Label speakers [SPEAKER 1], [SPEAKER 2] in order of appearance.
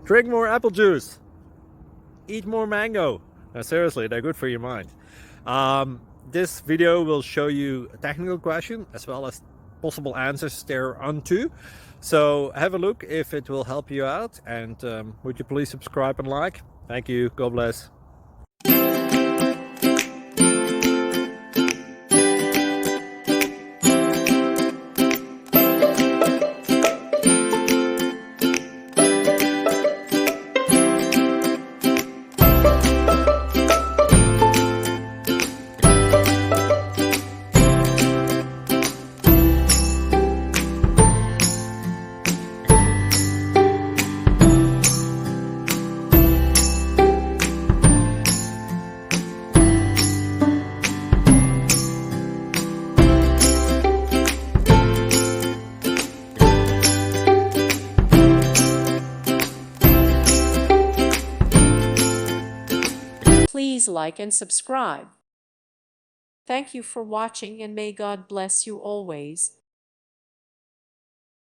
[SPEAKER 1] Drink more apple juice. Eat more mango. No, seriously, they're good for your mind. This video will show you a technical question as well as possible answers thereunto. So have a look if it will help you out, and would you please subscribe and like? Thank you. God bless.
[SPEAKER 2] Please like and subscribe. Thank you for watching, and may God bless you always.